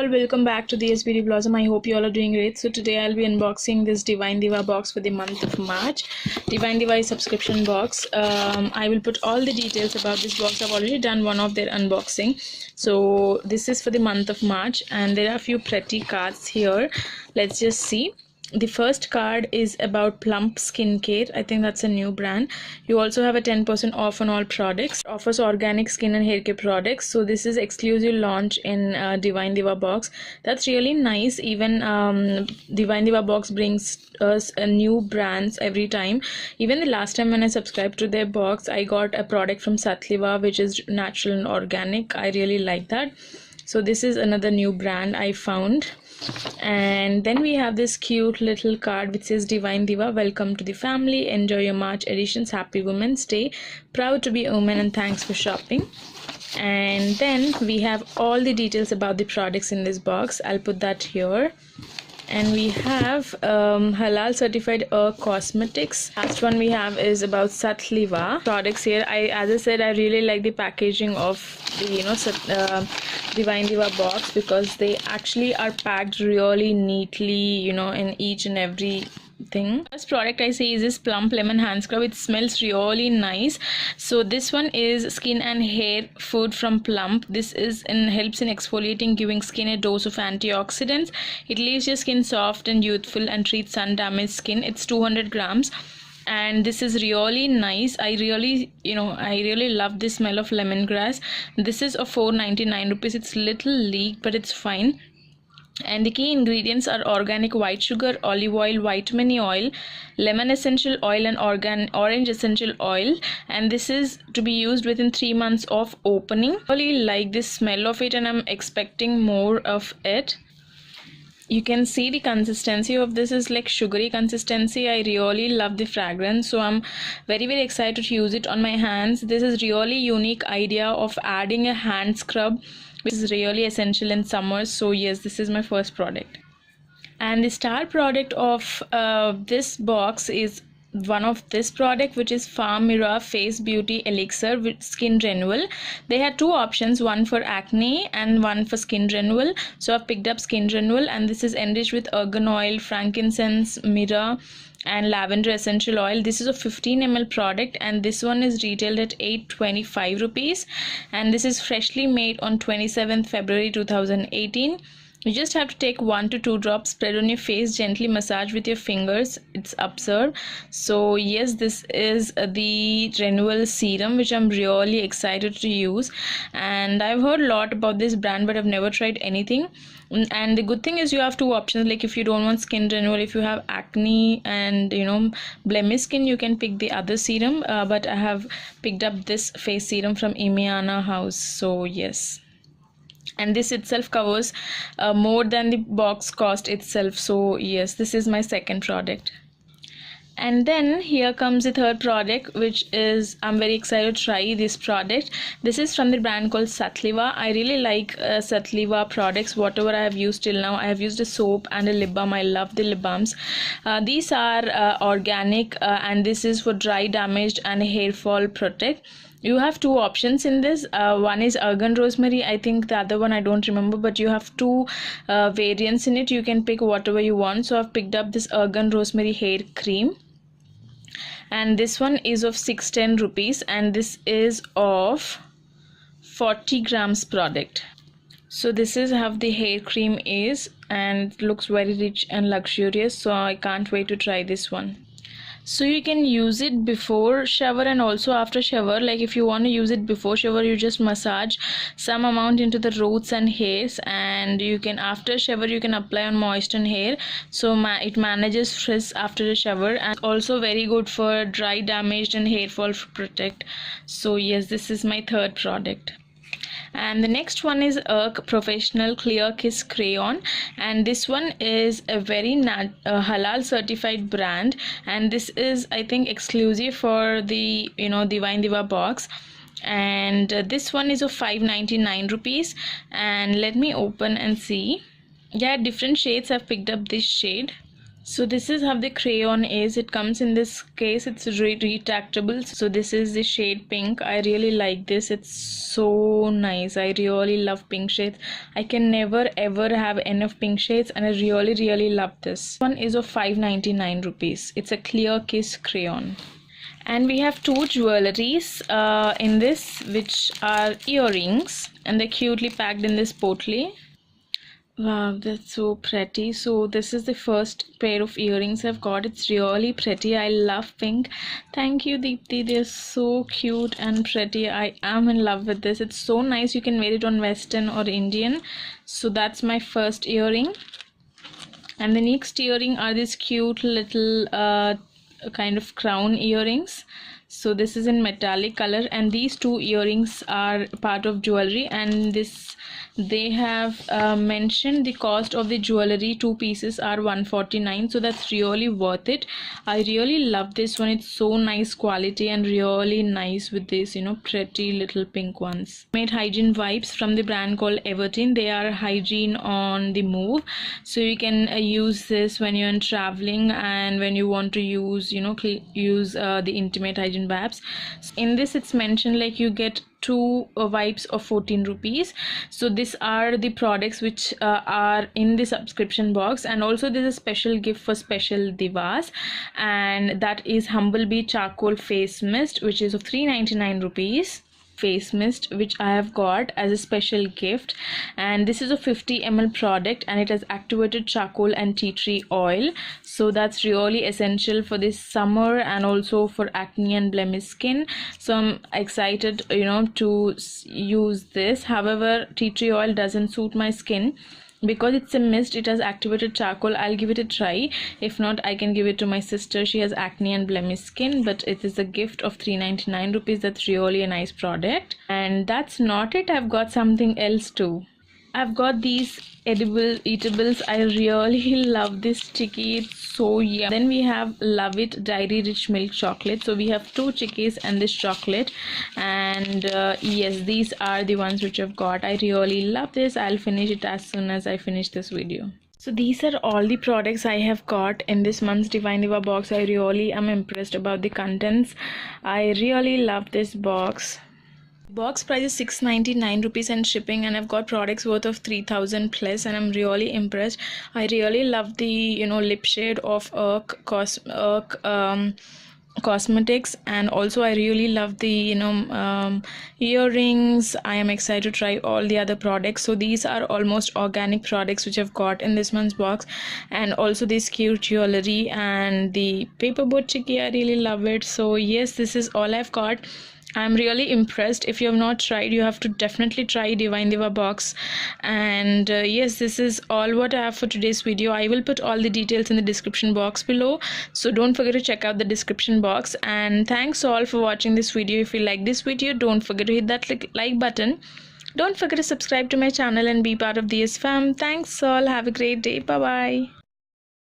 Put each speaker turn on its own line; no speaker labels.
all, welcome back to the SBD Blossom. I hope you all are doing great. So today I'll be unboxing this DivineDiva box for the month of March. DivineDiva is subscription box. I will put all the details about this box. I've already done one of their unboxing. So this is for the month of March and there are a few pretty cards here. Let's just see. The first card is about Plump Skincare. I think that's a new brand. You also have a 10% off on all products. It offers organic skin and hair care products. So this is exclusive launch in DivineDiva box. That's really nice. Even DivineDiva box brings us new brands every time. Even the last time when I subscribed to their box, I got a product from Satliva which is natural and organic. I really like that. So this is another new brand I found. And then we have this cute little card which says DivineDiva, welcome to the family, enjoy your March editions, happy Women's Day, proud to be a woman and thanks for shopping. And then we have all the details about the products in this box. I'll put that here. And we have halal certified cosmetics. Last one we have is about Satliva products here. As I said, I really like the packaging of the DivineDiva box because they actually are packed really neatly, in each and every thing. First product I see is this Plump Lemon Hand Scrub. It smells really nice. So this one is skin and hair food from Plump. This helps in exfoliating, giving skin a dose of antioxidants. It leaves your skin soft and youthful and treats sun damaged skin. It's 200 grams. And this is really nice. I really love the smell of lemongrass. This is of 499 rupees. It's little leaked, but it's fine. And the key ingredients are organic white sugar, olive oil, vitamin E oil, lemon essential oil and orange essential oil. And this is to be used within 3 months of opening. I really like the smell of it and I'm expecting more of it. You can see the consistency of this is like sugary consistency. I really love the fragrance, so I'm very excited to use it on my hands. This is really unique idea of adding a hand scrub, which is really essential in summer. So yes, this is my first product. And the star product of this box is one of this product, which is Farm Mirror Face Beauty Elixir with Skin Renewal. They had two options, one for acne and one for skin renewal. So I've picked up skin renewal, and this is enriched with argan oil, frankincense, myrrh and lavender essential oil. This is a 15 ml product and this one is retailed at 825 rupees, and this is freshly made on 27th February 2018. You just have to take 1 to 2 drops, spread on your face, gently massage with your fingers. It's absurd. So yes, this is the renewal serum which I'm really excited to use, and I've heard a lot about this brand but I've never tried anything. And the good thing is you have two options, like if you don't want skin renewal, if you have acne and blemish skin, you can pick the other serum, but I have picked up this face serum from Imiana House. So yes, and this itself covers more than the box cost itself. So yes, this is my second product. And then here comes the third product, which is I'm very excited to try this product. This is from the brand called Satliva. I really like Satliva products. Whatever I have used till now, I have used a soap and a lip balm. I love the lip balms. These are organic and this is for dry, damaged and hair fall protect. You have two options in this. One is argan rosemary. I think the other one I don't remember, but you have two variants in it. You can pick whatever you want. So I've picked up this argan rosemary hair cream, and this one is of 610 rupees, and this is of 40 grams product. So this is how the hair cream is, and it looks very rich and luxurious. So I can't wait to try this one. So you can use it before shower and also after shower. Like if you want to use it before shower, you just massage some amount into the roots and hairs, and you can after shower you can apply on moistened hair. So it manages frizz after the shower, and also very good for dry, damaged and hair fall protect. So yes, this is my third product. And the next one is Professional Clear Kiss Crayon, and this one is a very halal certified brand, and this is I think exclusive for the DivineDiva box, and this one is of 599 rupees. And let me open and see. Yeah, different shades. I've picked up this shade. So this is how the crayon is. It comes in this case. It's retractable. So this is the shade pink. I really like this. It's so nice. I really love pink shades. I can never ever have enough pink shades, and I really love this. One is of 599 rupees. It's a clear kiss crayon. And we have two jewelries in this, which are earrings, and they're cutely packed in this potly. Wow, that's so pretty. So this is the first pair of earrings I've got. It's really pretty. I love pink. Thank you, Deepti. They're so cute and pretty. I am in love with this. It's so nice. You can wear it on Western or Indian. So that's my first earring. And the next earring are these cute little kind of crown earrings. So this is in metallic color, and these two earrings are part of jewelry, and this they have mentioned the cost of the jewelry. Two pieces are 149, so that's really worth it. I really love this one. It's so nice quality and really nice with this, you know, pretty little pink ones. Made hygiene wipes from the brand called Everton. They are hygiene on the move, so you can use this when you're traveling and when you want to use, you know, use the intimate hygiene wipes. In this it's mentioned like you get two wipes of 14 rupees. So these are the products which are in the subscription box, and also there's a special gift for special divas, and that is Humblebee charcoal face mist, which is of 399 rupees. Face mist which I have got as a special gift, and this is a 50 ml product, and it has activated charcoal and tea tree oil. So that's really essential for this summer and also for acne and blemish skin. So I'm excited, you know, to use this. However, tea tree oil doesn't suit my skin. Because it's a mist, it has activated charcoal. I'll give it a try. If not, I can give it to my sister. She has acne and blemish skin, but it is a gift of 399 rupees. That's really a nice product. And that's not it. I've got something else too. I've got these edible eatables. I really love this chicky. It's so yum. Then we have Love It Dairy Rich Milk Chocolate. So we have two chickies and this chocolate, and yes, these are the ones which I've got. I really love this. I'll finish it as soon as I finish this video. So these are all the products I have got in this month's DivineDiva box. I really am impressed about the contents. I really love this box. Box price is 699 rupees and shipping, and I've got products worth of 3000 plus, and I'm really impressed. I really love the, you know, lip shade of cosmetics, and also I really love the, you know, earrings. I am excited to try all the other products. So these are almost organic products which I've got in this month's box, and also this cute jewelry and the paperboard chicky. I really love it. So yes, this is all I've got. I'm really impressed. If you have not tried, you have to definitely try DivineDiva box. And yes, this is all what I have for today's video. I will put all the details in the description box below, so don't forget to check out the description box. And thanks all for watching this video. If you like this video, don't forget to hit that like button. Don't forget to subscribe to my channel and be part of DS fam. Thanks all. Have a great day. Bye bye.